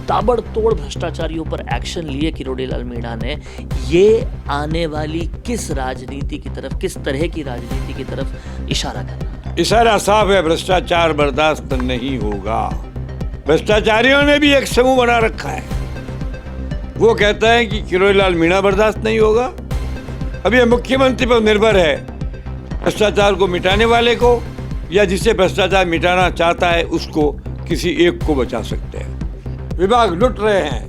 ताबड़तोड़ भ्रष्टाचारियों पर एक्शन लिए किरोड़ीलाल मीणा ने, ये आने वाली किस राजनीति की तरफ, किस तरह की राजनीति की तरफ इशारा कर रहा है? इशारा साफ है, भ्रष्टाचार बर्दाश्त नहीं होगा। भ्रष्टाचारियों ने भी एक समूह बना रखा है। वो कहता है कि किरोड़ीलाल मीणा बर्दाश्त नहीं होगा। अब ये मुख्यमंत्री पर निर्भर है, भ्रष्टाचार को मिटाने वाले को या जिसे भ्रष्टाचार मिटाना चाहता है उसको, किसी एक को बचा सकते हैं। विभाग लुट रहे हैं,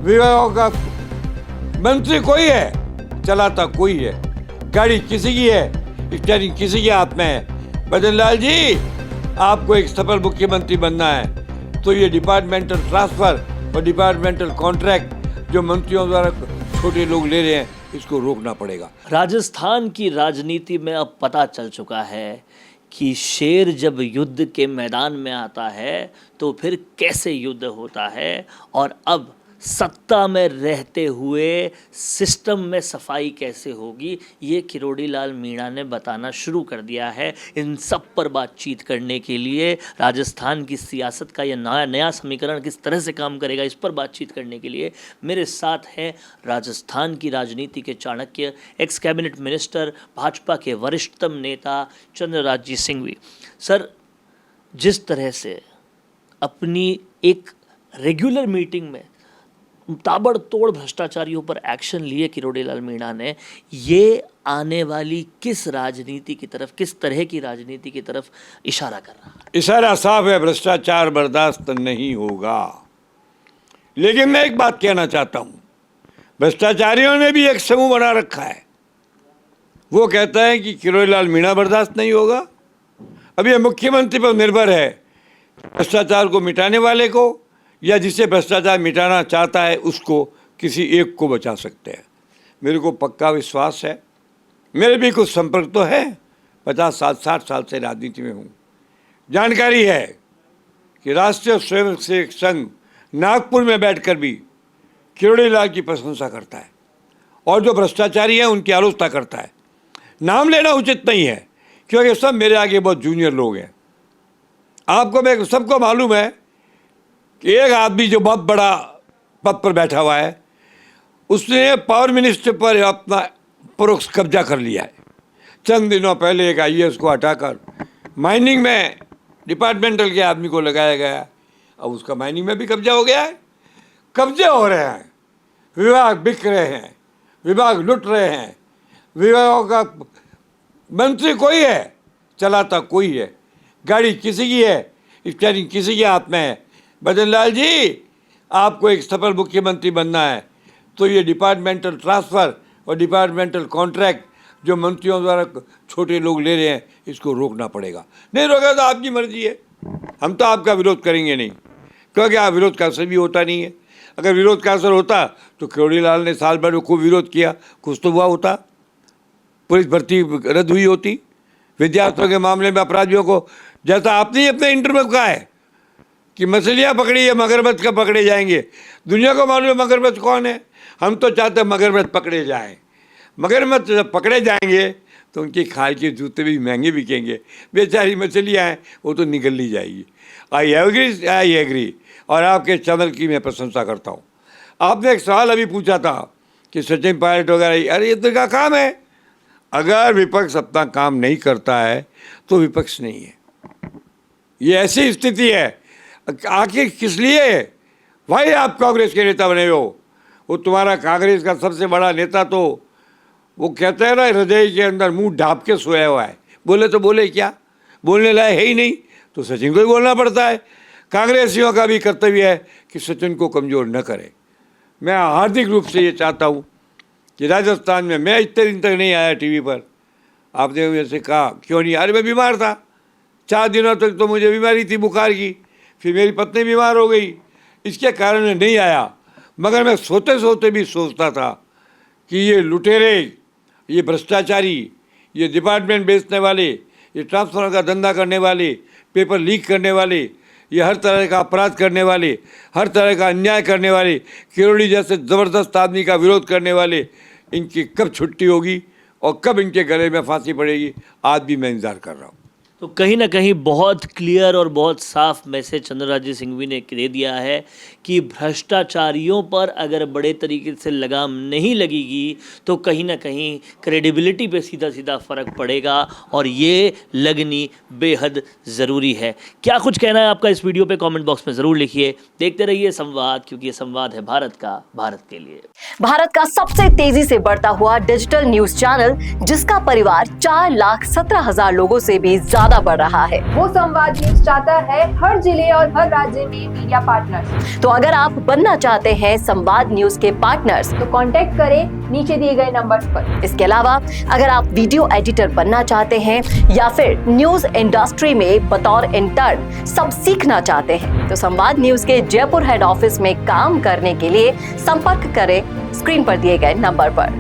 विभागों का मंत्री कोई है, चलाता कोई है, गाड़ी किसी की है, स्टीयरिंग किसी के हाथ में है। भजन लाल जी, आपको एक सफल मुख्यमंत्री बनना है तो ये डिपार्टमेंटल ट्रांसफर और डिपार्टमेंटल कॉन्ट्रैक्ट जो मंत्रियों द्वारा छोटे लोग ले रहे हैं, इसको रोकना पड़ेगा। राजस्थान की राजनीति में अब पता चल चुका है कि शेर जब युद्ध के मैदान में आता है तो फिर कैसे युद्ध होता है, और अब सत्ता में रहते हुए सिस्टम में सफाई कैसे होगी, ये किरोड़ीलाल मीणा ने बताना शुरू कर दिया है। इन सब पर बातचीत करने के लिए, राजस्थान की सियासत का यह नया समीकरण किस तरह से काम करेगा, इस पर बातचीत करने के लिए मेरे साथ हैं राजस्थान की राजनीति के Chanakya, x cabinet minister, Bhajpa के वरिष्ठतम नेता चंद्रराज सिंघवी। सर, जिस तरह से अपनी एक रेगुलर मीटिंग में ताबड़तोड़ भ्रष्टाचारियों पर एक्शन लिए किरोड़ीलाल मीणा ने, ये आने वाली किस राजनीति की तरफ, किस तरह की राजनीति की तरफ इशारा कर रहा है? इशारा साफ है, भ्रष्टाचार बर्दाश्त नहीं होगा। लेकिन मैं एक बात कहना चाहता हूं, भ्रष्टाचारियों ने भी एक समूह बना रखा है। वो कहता है कि किरोड़ीलाल मीणा बर्दाश्त नहीं होगा। अब ये मुख्यमंत्री पर निर्भर है, भ्रष्टाचार को मिटाने वाले को या जिसे भ्रष्टाचार मिटाना चाहता है उसको, किसी एक को बचा सकते हैं। मेरे को पक्का विश्वास है, मेरे भी कुछ संपर्क तो है, 50-60 साल से राजनीति में हूँ। जानकारी है कि राष्ट्रीय स्वयंसेवक संघ नागपुर में बैठकर भी किरोड़ीलाल की प्रशंसा करता है और जो भ्रष्टाचारी हैं उनकी आलोचना करता है। नाम लेना उचित नहीं है क्योंकि सब मेरे आगे बहुत जूनियर लोग हैं। आपको, मैं सबको मालूम है कि एक आदमी जो बहुत बड़ा पद पर बैठा हुआ है, उसने पावर मिनिस्टर पर अपना परोक्ष कब्जा कर लिया है। चंद दिनों पहले एक आईएएस को हटाकर माइनिंग में डिपार्टमेंटल के आदमी को लगाया गया। अब उसका माइनिंग में भी कब्जा हो गया है। कब्जे हो रहे हैं, विभाग बिक रहे हैं, विभाग लुट रहे हैं, विभागों का मंत्री कोई है, चलाता कोई है, गाड़ी किसी की है, स्टीयरिंग किसी के हाथ में है। भजन लाल जी, आपको एक सफल मुख्यमंत्री बनना है तो ये डिपार्टमेंटल ट्रांसफर और डिपार्टमेंटल कॉन्ट्रैक्ट जो मंत्रियों द्वारा छोटे लोग ले रहे हैं, इसको रोकना पड़ेगा। नहीं रोका तो आपकी मर्जी है, हम तो आपका विरोध करेंगे नहीं, क्योंकि आप विरोध का असर भी होता नहीं है। अगर विरोध का असर होता तो किरोड़ीलाल ने साल भर में खूब विरोध किया, कुछ तो हुआ होता, पुलिस भर्ती रद्द हुई होती, विद्यार्थियों के मामले में अपराधियों को, जैसा आपने अपने इंटरव्यू में कहा है कि मछलियाँ पकड़ी है, मगरमच्छ का पकड़े जाएंगे। दुनिया को मालूम है मगरमच्छ कौन है। हम तो चाहते हैं मगरमच्छ पकड़े जाएं। मगरमच्छ जब पकड़े जाएंगे तो उनकी खाल के जूते भी महंगे बिकेंगे। बेचारी मछलियाँ हैं, वो तो निकल ली जाएगी। I agree. और आपके चैनल की मैं प्रशंसा करता हूँ। आपने एक सवाल अभी पूछा था कि सचिन पायलट वगैरह, अरे ये तो का काम है। अगर विपक्ष अपना काम नहीं करता है तो विपक्ष नहीं है। ये ऐसी स्थिति है, आखिर किस लिए भाई आप कांग्रेस के नेता बने हो? वो तुम्हारा कांग्रेस का सबसे बड़ा नेता तो वो कहते हैं ना, हृदय के अंदर मुंह ढाँप के सोया हुआ है। बोले तो बोले क्या, बोलने लायक है ही नहीं, तो सचिन को ही बोलना पड़ता है। कांग्रेसियों का भी कर्तव्य है कि सचिन को कमज़ोर न करे। मैं हार्दिक रूप से ये चाहता हूँ कि राजस्थान में, मैं इतने दिन तक नहीं आया टीवी पर, आपने मुझे से कहा क्यों नहीं? अरे मैं बीमार था, 4 दिनों तक तो मुझे बीमारी थी बुखार की, फिर मेरी पत्नी बीमार हो गई, इसके कारण मैं नहीं आया। मगर मैं सोते सोते भी सोचता था कि ये लुटेरे, ये भ्रष्टाचारी, ये डिपार्टमेंट बेचने वाले, ये ट्रांसफर का धंधा करने वाले, पेपर लीक करने वाले, ये हर तरह का अपराध करने वाले, हर तरह का अन्याय करने वाले, किरोड़ी जैसे ज़बरदस्त आदमी का विरोध करने वाले, इनकी कब छुट्टी होगी और कब इनके गले में फांसी पड़ेगी, आज भी मैं इंतज़ार कर रहा हूँ। तो कहीं ना कहीं बहुत क्लियर और बहुत साफ मैसेज चंद्रराज सिंघवी ने दे दिया है कि भ्रष्टाचारियों पर अगर बड़े तरीके से लगाम नहीं लगेगी तो कहीं ना कहीं क्रेडिबिलिटी पे सीधा सीधा फ़र्क पड़ेगा और ये लगनी बेहद ज़रूरी है। क्या कुछ कहना है आपका इस वीडियो पे कमेंट बॉक्स में ज़रूर लिखिए। देखते रहिए संवाद, क्योंकि ये संवाद है भारत का, भारत के लिए। भारत का सबसे तेजी से बढ़ता हुआ डिजिटल न्यूज चैनल, जिसका परिवार 4,17,000 लोगों से भी ज्यादा बढ़ रहा है। वो संवाद न्यूज चाहता है हर जिले और हर राज्य में मीडिया पार्टनर्स। तो अगर आप बनना चाहते हैं संवाद न्यूज के पार्टनर्स, तो कांटेक्ट करें नीचे दिए गए नंबर्स पर। इसके अलावा अगर आप वीडियो एडिटर बनना चाहते हैं या फिर न्यूज इंडस्ट्री में बतौर इंटर्न सब सीखना चाहते हैं, तो संवाद न्यूज के जयपुर हेड ऑफिस में काम करने के लिए संपर्क करें स्क्रीन पर दिए गए नंबर पर।